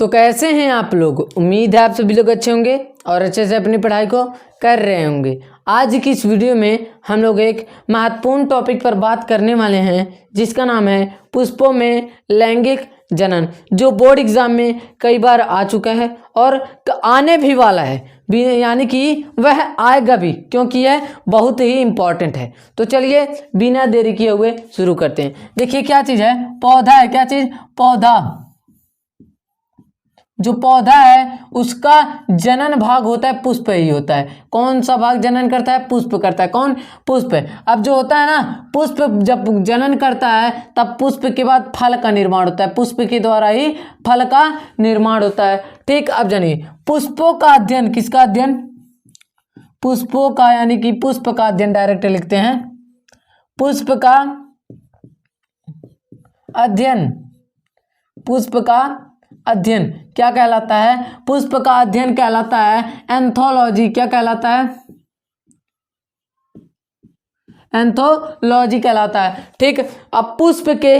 तो कैसे हैं आप लोग? उम्मीद है आप सभी लोग अच्छे होंगे और अच्छे से अपनी पढ़ाई को कर रहे होंगे। आज की इस वीडियो में हम लोग एक महत्वपूर्ण टॉपिक पर बात करने वाले हैं जिसका नाम है पुष्पों में लैंगिक जनन, जो बोर्ड एग्जाम में कई बार आ चुका है और आने भी वाला है, यानी कि वह आएगा भी, क्योंकि यह बहुत ही इम्पोर्टेंट है। तो चलिए बिना देरी किए हुए शुरू करते हैं। देखिए क्या चीज़ है, पौधा है। क्या चीज़? पौधा। जो पौधा है उसका जनन भाग होता है पुष्प ही होता है। कौन सा भाग जनन करता है? पुष्प करता है। कौन? पुष्प। अब जो होता है ना, पुष्प जब जनन करता है तब पुष्प के बाद फल का निर्माण होता है। पुष्प के द्वारा ही फल का निर्माण होता है। ठीक, अब जानिए पुष्पों का अध्ययन। किसका अध्ययन? पुष्पों का, यानी कि पुष्प का अध्ययन डायरेक्ट लिखते हैं। पुष्प का अध्ययन। पुष्प का अध्ययन क्या कहलाता है? पुष्प का अध्ययन कहलाता है एंथोलॉजी। क्या कहलाता है? एंथोलॉजी कहलाता है। ठीक, अब पुष्प के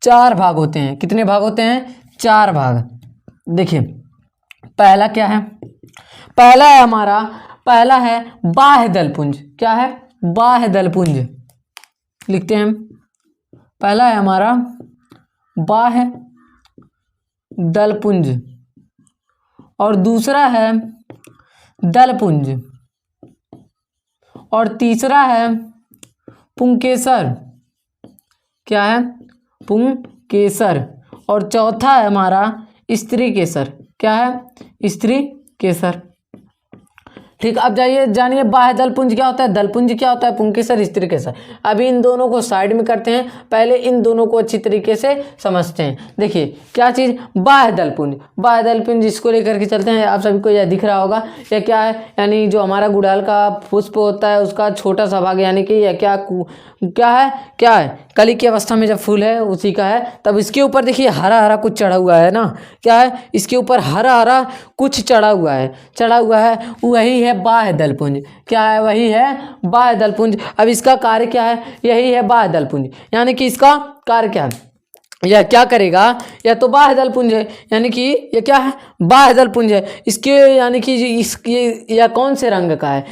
4 भाग होते हैं। कितने भाग होते हैं? 4 भाग। देखिए पहला क्या है? पहला है हमारा, पहला है बाह्य दलपुंज। क्या है? बाह्य दलपुंज लिखते हैं हम। पहला है हमारा बाह्य दलपुंज और दूसरा है दलपुंज और तीसरा है पुंकेसर। क्या है? पुंकेसर। और चौथा है हमारा स्त्री केसर। क्या है? स्त्री केसर। ठीक, अब जानिए बाह्य दलपुंज क्या होता है, दलपुंज क्या होता है, पुंकेसर, स्त्री केसर। अभी इन दोनों को साइड में करते हैं, पहले इन दोनों को अच्छी तरीके से समझते हैं। देखिए क्या चीज़, बाह्य दलपुंज। बाह्य दलपुंज इसको लेकर के चलते हैं। आप सभी को यह दिख रहा होगा, यह क्या है, यानी जो हमारा गुड़हल का पुष्प होता है उसका छोटा सा भाग, यानी कि यह क्या है, कली की अवस्था में जब फूल है उसी का है। तब इसके ऊपर देखिए हरा हरा कुछ चढ़ा हुआ है ना। क्या है? इसके ऊपर हरा हरा कुछ चढ़ा हुआ है, वही है बाह्य दलपुंज। क्या है? वही है बाह्य दलपुंज। अब इसका कार्य क्या है? यही है बाह्य दलपुंज, यानी कि इसका कार्य क्या है, यह क्या करेगा? यह तो बाह्य दलपुंज है, यानी कि यह क्या है? बाह्य दलपुंज है। इसके यानी कि यह कौन से रंग का है?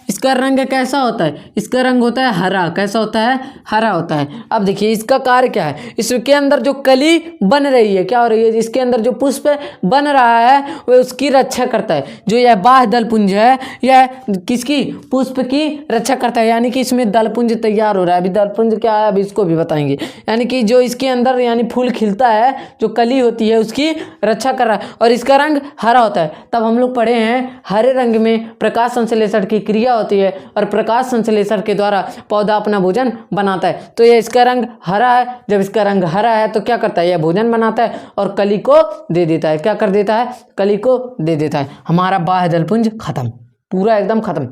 इसका रंग कैसा होता है? इसका रंग होता है हरा। कैसा होता है? हरा होता है। अब देखिए इसका कार्य क्या है, इसके अंदर जो कली बन रही है, क्या हो रही है, इसके अंदर जो पुष्प बन रहा है वह उसकी रक्षा करता है। जो यह बाह्य दलपुंज है यह किसकी? पुष्प की रक्षा करता है, यानी कि इसमें दलपुंज तैयार हो रहा है। अभी दलपुंज क्या है अभी इसको भी बताएंगे। यानी कि जो इसके अंदर यानी फूल खिलता है, जो कली होती है उसकी रक्षा कर रहा है और इसका रंग हरा होता है। तब हम लोग पढ़े हैं हरे रंग में प्रकाश संश्लेषण की क्रिया होती है और प्रकाश संश्लेषण के द्वारा पौधा अपना भोजन बनाता है। तो ये इसका रंग हरा है। जब इसका रंग हरा है तो क्या करता है? यह भोजन बनाता है और कली को दे देता है। क्या कर देता है? कली को दे देता है। हमारा बाह्य दलपुंज खत्म, पूरा एकदम खत्म।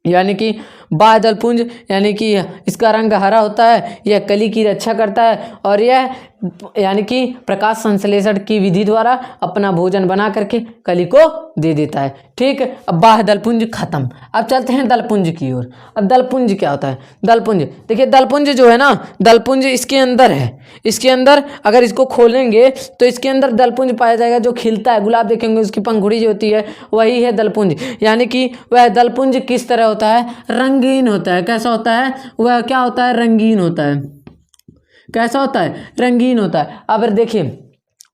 यानी कि बाह्य दलपुंज यानी कि इसका रंग हरा होता है, यह कली की रक्षा करता है और यह यानी कि प्रकाश संश्लेषण की विधि द्वारा अपना भोजन बना करके कली को दे देता है। ठीक, अब बाह्य दलपुंज खत्म। अब चलते हैं दलपुंज की ओर। अब दलपुंज क्या होता है? दलपुंज, देखिए दलपुंज जो है ना, दलपुंज इसके अंदर है। इसके अंदर अगर इसको खोलेंगे तो इसके अंदर दलपुंज पाया जाएगा जो खिलता है। गुलाब देखेंगे उसकी पंखुड़ी जो होती है वही है दलपुंज। यानी कि वह दलपुंज किस तरह होता है? रंगीन होता है। कैसा होता है? वह क्या होता है? रंगीन होता है। कैसा होता है? रंगीन होता है। अब देखिए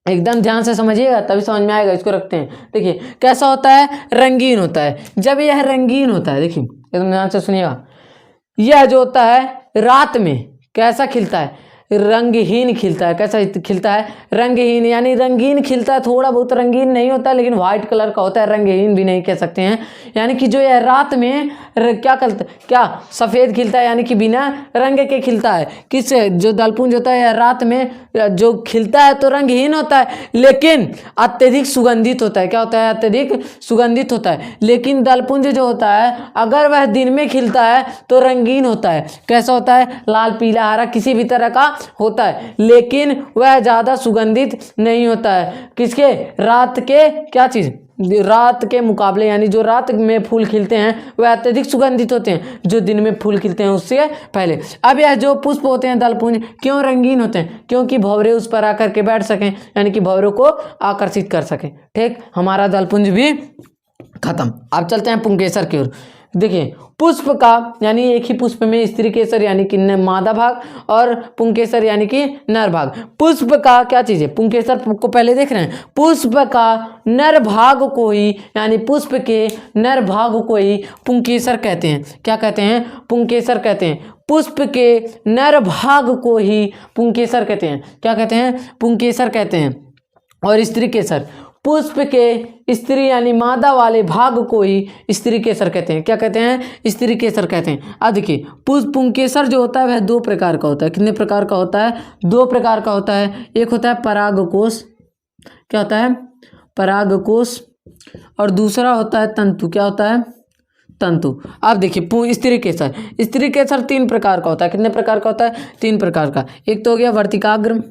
एकदम ध्यान से समझिएगा तभी समझ में आएगा। इसको रखते हैं। देखिए कैसा होता है? रंगीन होता है। जब यह रंगीन होता है, देखिए एकदम ध्यान से सुनिएगा, यह जो होता है रात में कैसा खिलता है? रंगहीन खिलता है। कैसा खिलता है? रंगहीन, यानी रंगीन खिलता है। थोड़ा बहुत रंगीन नहीं होता लेकिन व्हाइट कलर का होता है, रंगहीन भी नहीं कह सकते हैं। यानी कि जो यह रात में क्या सफ़ेद खिलता है, यानी कि बिना रंग के खिलता है। किस जो दलपुंज होता है यह रात में जो खिलता है तो रंगहीन होता है लेकिन अत्यधिक सुगंधित होता है। क्या होता है? अत्यधिक सुगंधित होता है। लेकिन दलपुंज जो होता है अगर वह दिन में खिलता है तो रंगीन होता है। कैसा होता है? लाल, पीला, हरा किसी भी तरह का होता है, लेकिन वह ज़्यादा सुगंधित नहीं होता है। किसके? रात के क्या चीज़? रात के मुकाबले, यानी जो रात में फूल खिलते हैं वह अत्यधिक सुगंधित होते हैं जो दिन में फूल खिलते हैं उससे पहले। अब यह जो पुष्प होते हैं दलपुंज क्यों रंगीन होते हैं? क्योंकि भंवरे उस पर आकर के बैठ सकें, यानी कि भंवरों को आकर्षित कर सकें। ठीक, हमारा दलपुंज भी खत्म। अब चलते हैं पुंकेसर की ओर। देखिए पुष्प का यानी एक ही पुष्प में स्त्री केसर यानी कि मादा भाग और पुंकेसर यानी कि नर भाग। पुष्प का क्या चीज है? पुंकेसर को पहले देख रहे हैं। पुष्प का नर भाग को ही, यानी पुष्प के नर भाग को ही पुंकेसर कहते हैं। क्या कहते हैं? पुंकेसर कहते हैं। पुष्प के नर भाग को ही पुंकेसर कहते हैं। क्या कहते हैं? पुंकेसर कहते हैं। और स्त्री केसर, पुष्प के स्त्री यानी मादा वाले भाग को ही स्त्री केसर कहते हैं। क्या कहते हैं? स्त्री केसर कहते हैं। अब देखिए पुंकेसर जो होता है वह दो प्रकार का होता है। कितने प्रकार का होता है? दो प्रकार का होता है। एक होता है परागकोश, क्या होता है? परागकोश, और दूसरा होता है तंतु। क्या होता है? तंतु। अब देखिए स्त्री केसर, स्त्री केसर तीन प्रकार का होता है। कितने प्रकार का होता है? तीन प्रकार का। एक तो हो गया वर्तिकाग्र,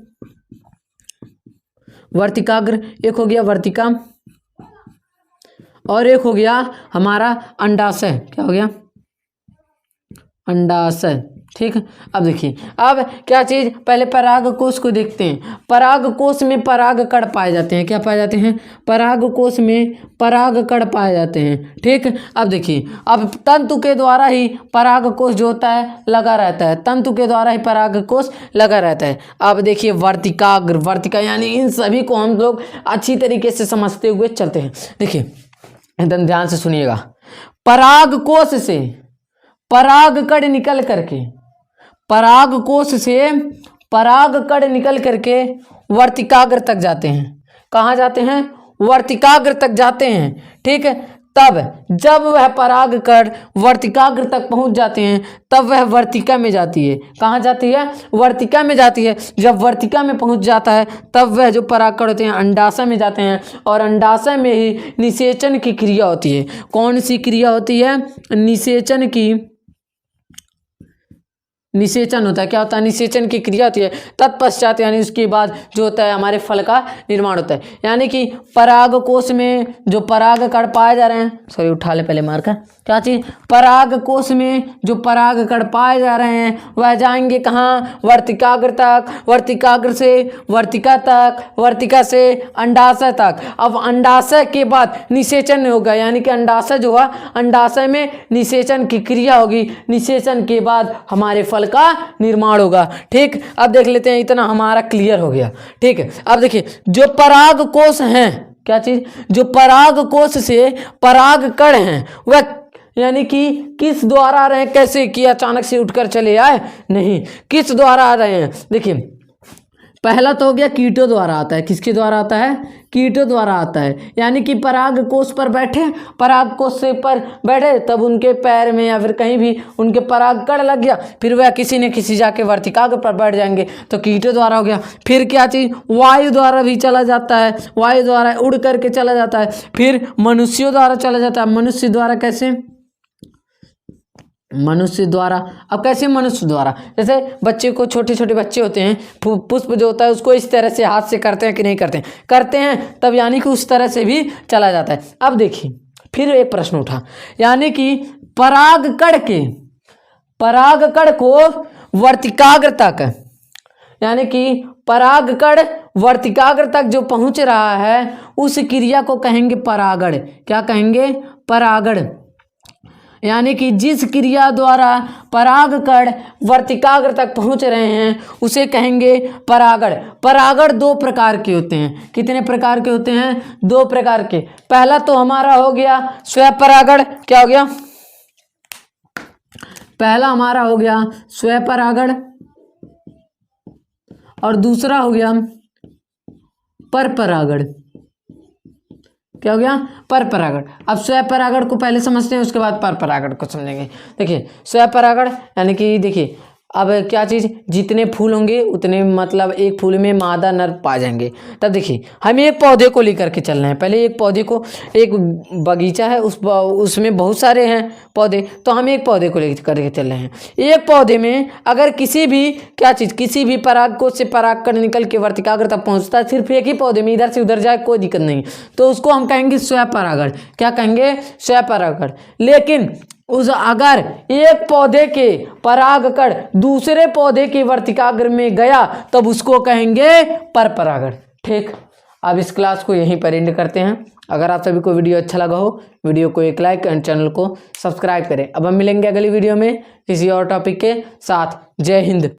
वर्तिकाग्र, एक हो गया वर्तिका, और एक हो गया हमारा अंडाशय। क्या हो गया? अंडाशय। ठीक है। अब देखिए अब क्या चीज, पहले परागकोश को देखते हैं। परागकोश में परागकण पाए जाते हैं। क्या पाए जाते हैं? परागकोश में परागकण पाए जाते हैं। ठीक। अब देखिए अब तंतु के द्वारा ही परागकोश जो होता है लगा रहता है। तंतु के द्वारा ही परागकोश लगा रहता है। अब देखिए वर्तिकाग्र, वर्तिका, यानी इन सभी को हम लोग अच्छी तरीके से समझते हुए चलते हैं। देखिए एकदम ध्यान से सुनिएगा। परागकोश से परागकण निकल करके, परागकोश से परागकण निकल करके वर्तिकाग्र तक जाते हैं। कहाँ जाते हैं? वर्तिकाग्र तक जाते हैं। ठीक है। तब जब वह परागकण वर्तिकाग्र तक पहुंच जाते हैं तब वह वर्तिका में जाती है। कहाँ जाती है? वर्तिका में जाती है। जब वर्तिका में पहुंच जाता है तब वह जो परागकण होते हैं अंडाशय में जाते हैं, और अंडाशय में ही निषेचन की क्रिया होती है। कौन सी क्रिया होती है? निषेचन की, निषेचन होता है। क्या होता है? निषेचन की क्रिया होती है। तत्पश्चात यानी उसके बाद जो होता है हमारे फल का निर्माण होता है। यानी कि परागकोश में जो परागकण पाए जा रहे हैं, सॉरी उठा ले पहले मार कर, क्या चीज? परागकोश में जो परागकण पाए जा रहे हैं वह जाएंगे कहाँ? वर्तिकाग्र तक, वर्तिकाग्र से वर्तिका तक, वर्तिका से अंडाशय तक। अब अंडाशय के बाद निषेचन होगा, यानी कि अंडाशय जो है अंडाशय में निषेचन की क्रिया होगी। निषेचन के बाद हमारे फल का निर्माण होगा। ठीक। अब देख लेते हैं, इतना हमारा क्लियर हो गया। ठीक है। अब देखिए जो परागकोश हैं, क्या चीज? जो परागकोश से परागकण हैं वह यानी कि किस द्वारा आ रहे हैं? कैसे कि अचानक से उठकर चले आए? नहीं, किस द्वारा आ रहे हैं? देखिए पहला तो हो गया कीटों द्वारा आता है। किसके द्वारा आता है? कीटों द्वारा आता है। यानी कि परागकोश पर बैठे, परागकोश से पर बैठे, तब उनके पैर में या फिर कहीं भी उनके परागकण लग गया, फिर वह किसी न किसी जाके वर्तिकाग्र पर बैठ जाएंगे, तो कीटों द्वारा हो गया। फिर क्या चीज? वायु द्वारा भी चला जाता है। वायु द्वारा उड़ करके चला जाता है। फिर मनुष्यों द्वारा चला जाता है। मनुष्य द्वारा कैसे? मनुष्य द्वारा। अब कैसे मनुष्य द्वारा? जैसे बच्चे को, छोटे छोटे बच्चे होते हैं, पुष्प जो होता है उसको इस तरह से हाथ से करते हैं कि नहीं करते हैं? करते हैं, तब यानी कि उस तरह से भी चला जाता है। अब देखिए फिर एक प्रश्न उठा, यानी कि परागकण को वर्तिकाग्र तक, यानी कि परागकण वर्तिकाग्र तक जो पहुंच रहा है उस क्रिया को कहेंगे परागण। क्या कहेंगे? परागण। यानी कि जिस क्रिया द्वारा परागकण वर्तिकाग्र तक पहुंच रहे हैं उसे कहेंगे परागण। परागण दो प्रकार के होते हैं। कितने प्रकार के होते हैं? दो प्रकार के। पहला तो हमारा हो गया स्वपरागण। क्या हो गया? पहला हमारा हो गया स्वपरागण, और दूसरा हो गया परपरागण। क्या हो गया? परपरागण। अब स्वपरागण को पहले समझते हैं, उसके बाद परपरागण को समझेंगे। देखिए स्वपरागण यानी कि देखिए अब क्या चीज़, जितने फूल होंगे उतने मतलब एक फूल में मादा नर पा जाएंगे। तब देखिए हम एक पौधे को लेकर के चल रहे हैं, पहले एक पौधे को, एक बगीचा है उसमें बहुत सारे हैं पौधे, तो हम एक पौधे को लेकर के चल रहे हैं। एक पौधे में अगर किसी भी क्या चीज़, किसी भी पराग को से परागकण निकल के वर्तिकाग्र तक पहुँचता है, सिर्फ एक ही पौधे में इधर से उधर जाए कोई दिक्कत नहीं, तो उसको हम कहेंगे स्वपरागण। क्या कहेंगे? स्वपरागण। लेकिन अगर एक पौधे के परागकण दूसरे पौधे के वर्तिकाग्र में गया तब उसको कहेंगे परपरागण। ठीक, अब इस क्लास को यहीं पर एंड करते हैं। अगर आप सभी को वीडियो अच्छा लगा हो, वीडियो को एक लाइक एंड चैनल को सब्सक्राइब करें। अब हम मिलेंगे अगली वीडियो में किसी और टॉपिक के साथ। जय हिंद।